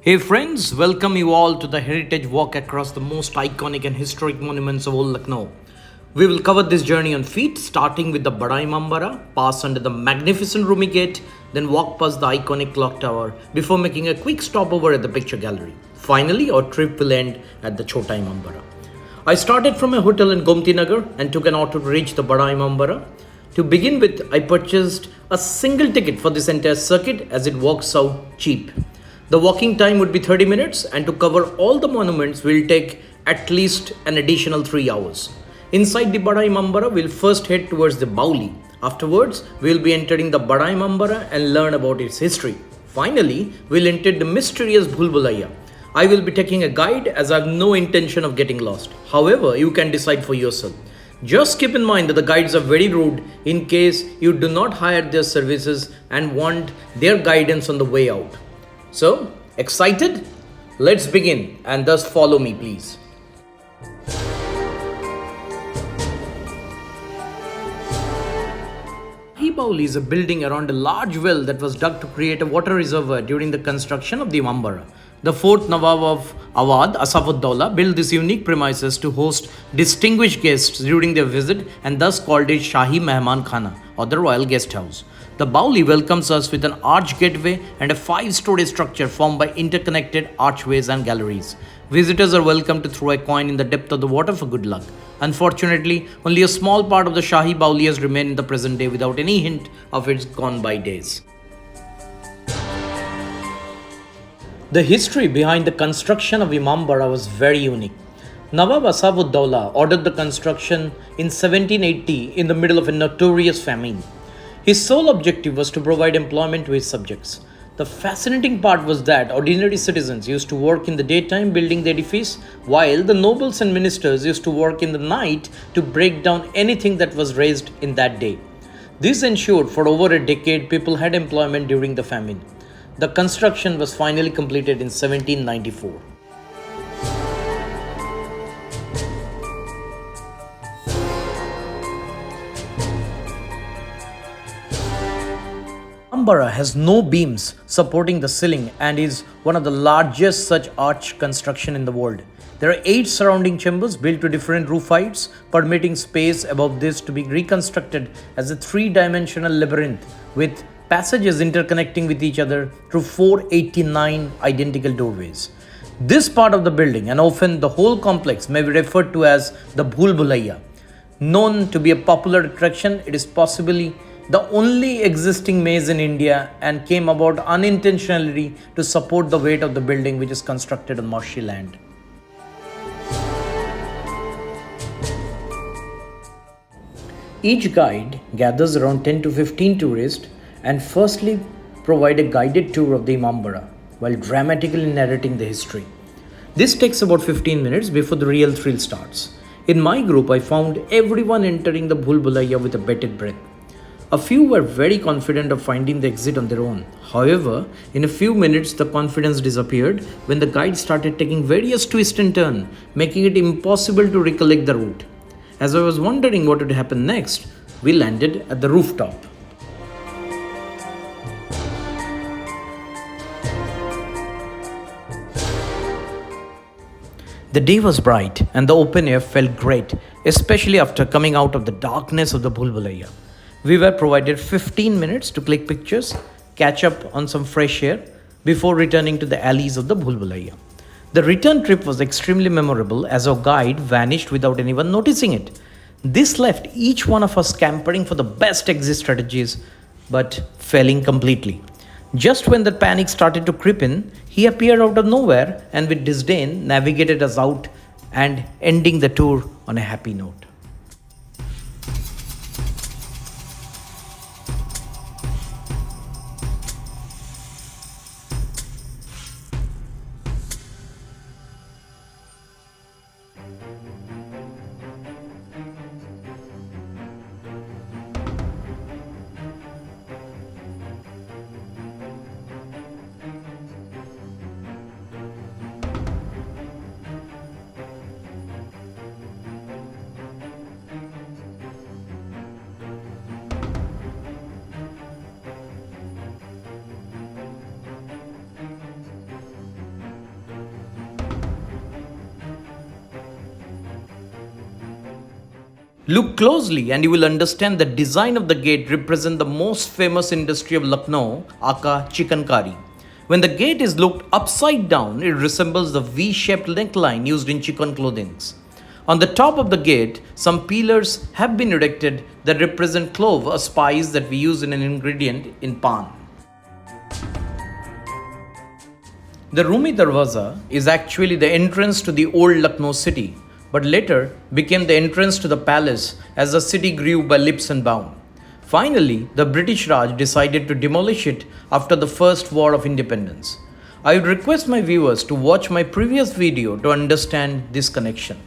Hey friends, welcome you all to the Heritage Walk across the most iconic and historic monuments of old Lucknow. We will cover this journey on feet, starting with the Bada Imambara, pass under the magnificent Rumi Gate, then walk past the iconic clock tower before making a quick stopover at the picture gallery. Finally, our trip will end at the Chota Imambara. I started from a hotel in Gomti Nagar and took an auto to reach the Bada Imambara. To begin with, I purchased a single ticket for this entire circuit as it works out cheap. The walking time would be 30 minutes, and to cover all the monuments will take at least an additional 3 hours. Inside the Bada Imambara, we'll first head towards the Bauli. Afterwards, we'll be entering the Bada Imambara and learn about its history. Finally, we'll enter the mysterious Bhulbulaiya. I will be taking a guide as I have no intention of getting lost. However, you can decide for yourself. Just keep in mind that the guides are very rude in case you do not hire their services and want their guidance on the way out. So, excited? Let's begin and thus follow me, please. Bauli is a building around a large well that was dug to create a water reservoir during the construction of the Imambara. The 4th Nawab of Awadh, Asafuddaulah, built this unique premises to host distinguished guests during their visit and thus called it Shahi Mehman Khana, or the Royal Guest House. The Bauli welcomes us with an arch gateway and a 5-story structure formed by interconnected archways and galleries. Visitors are welcome to throw a coin in the depth of the water for good luck. Unfortunately, only a small part of the Shahi Bauli has remained in the present day without any hint of its gone-by days. The history behind the construction of Imambara was very unique. Nawab Asafuddaulah ordered the construction in 1780 in the middle of a notorious famine. His sole objective was to provide employment to his subjects. The fascinating part was that ordinary citizens used to work in the daytime building the edifice, while the nobles and ministers used to work in the night to break down anything that was raised in that day. This ensured for over a decade people had employment during the famine. The construction was finally completed in 1794. Imambara has no beams supporting the ceiling and is one of the largest such arch construction in the world. There are 8 surrounding chambers built to different roof heights, permitting space above this to be reconstructed as a 3-dimensional labyrinth with passages interconnecting with each other through 489 identical doorways. This part of the building, and often the whole complex, may be referred to as the Bhulbulaiya. Known to be a popular attraction, it is possibly the only existing maze in India and came about unintentionally to support the weight of the building, which is constructed on marshy land. Each guide gathers around 10 to 15 tourists and firstly provide a guided tour of the Imambara while dramatically narrating the history. This takes about 15 minutes before the real thrill starts. In my group, I found everyone entering the Bhulbulaiya with a bated breath. A few were very confident of finding the exit on their own. However, in a few minutes, the confidence disappeared when the guide started taking various twists and turns, making it impossible to recollect the route. As I was wondering what would happen next, we landed at the rooftop. The day was bright and the open air felt great, especially after coming out of the darkness of the Bhulbulaiya. We were provided 15 minutes to click pictures, catch up on some fresh air before returning to the alleys of the Bhulbulaiya. The return trip was extremely memorable as our guide vanished without anyone noticing it. This left each one of us scampering for the best exit strategies, but failing completely. Just when the panic started to creep in, he appeared out of nowhere and with disdain navigated us out and ending the tour on a happy note. Look closely and you will understand the design of the gate represents the most famous industry of Lucknow, aka chikankari. When the gate is looked upside down, it resembles the V-shaped neckline used in chicken clothing. On the top of the gate, some pillars have been erected that represent clove, a spice that we use in an ingredient in pan. The Rumi Darwaza is actually the entrance to the old Lucknow city, but later became the entrance to the palace as the city grew by leaps and bounds. Finally, the British Raj decided to demolish it after the First War of Independence. I would request my viewers to watch my previous video to understand this connection.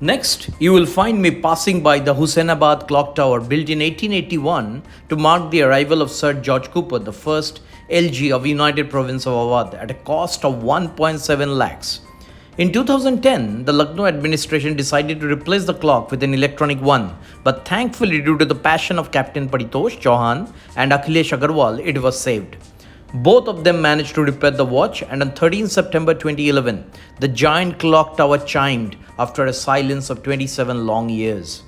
Next, you will find me passing by the Husainabad clock tower built in 1881 to mark the arrival of Sir George Cooper, the first LG of United Province of Awadh at a cost of 1.7 lakhs. In 2010, the Lucknow administration decided to replace the clock with an electronic one, but thankfully due to the passion of Captain Paritosh Chauhan and Akhilesh Agarwal, it was saved. Both of them managed to repair the watch, and on 13 September 2011, the giant clock tower chimed after a silence of 27 long years.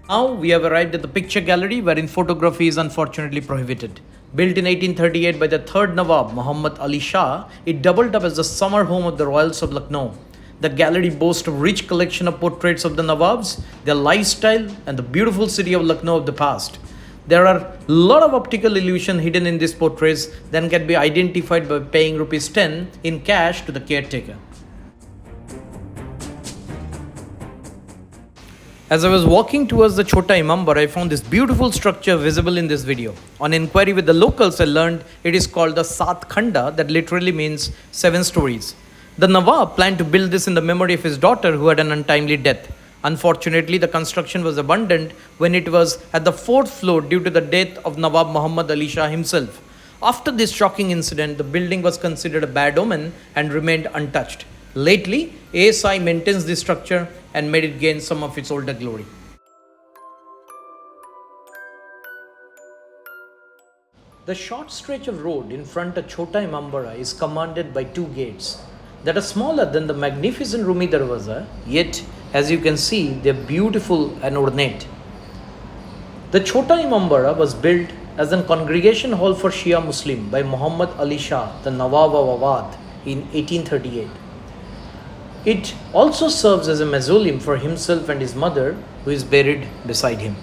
Now we have arrived at the picture gallery wherein photography is unfortunately prohibited. Built in 1838 by the third Nawab, Muhammad Ali Shah, it doubled up as the summer home of the royals of Lucknow. The gallery boasts a rich collection of portraits of the Nawabs, their lifestyle, and the beautiful city of Lucknow of the past. There are a lot of optical illusion hidden in these portraits that can be identified by paying Rs 10 in cash to the caretaker. As I was walking towards the Chota Imambar, I found this beautiful structure visible in this video. On inquiry with the locals, I learned it is called the Sat Khanda, that literally means 7 stories. The Nawab planned to build this in the memory of his daughter who had an untimely death. Unfortunately, the construction was abandoned when it was at the 4th floor due to the death of Nawab Muhammad Ali Shah himself. After this shocking incident, the building was considered a bad omen and remained untouched. Lately, ASI maintains this structure and made it gain some of its older glory. The short stretch of road in front of Chota Imambara is commanded by 2 gates that are smaller than the magnificent Rumi Darwaza, yet as you can see they are beautiful and ornate. The Chota Imambara was built as a congregation hall for Shia Muslim by Muhammad Ali Shah, the Nawab of Awadh, in 1838. It also serves as a mausoleum for himself and his mother, who is buried beside him.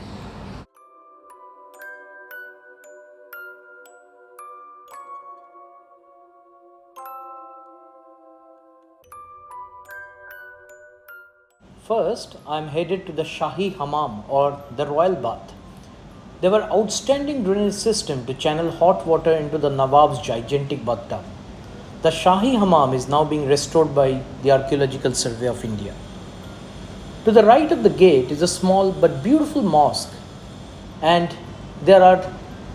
First, I am headed to the Shahi Hammam, or the Royal Bath. There were outstanding drainage system to channel hot water into the Nawab's gigantic bathtub. The Shahi Hammam is now being restored by the Archaeological Survey of India. To the right of the gate is a small but beautiful mosque, and there are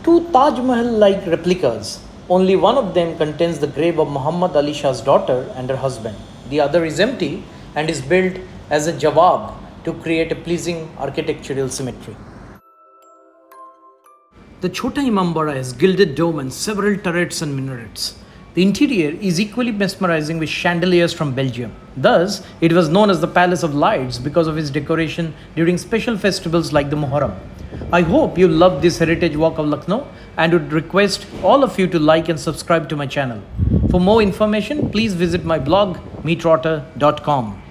2 Taj Mahal-like replicas. Only one of them contains the grave of Muhammad Ali Shah's daughter and her husband. The other is empty and is built as a jawab to create a pleasing architectural symmetry. The Chota Imambara has gilded dome and several turrets and minarets. The interior is equally mesmerizing with chandeliers from Belgium. Thus, it was known as the Palace of Lights because of its decoration during special festivals like the Muharram. I hope you loved this heritage walk of Lucknow and would request all of you to like and subscribe to my channel. For more information, please visit my blog meetrotter.com.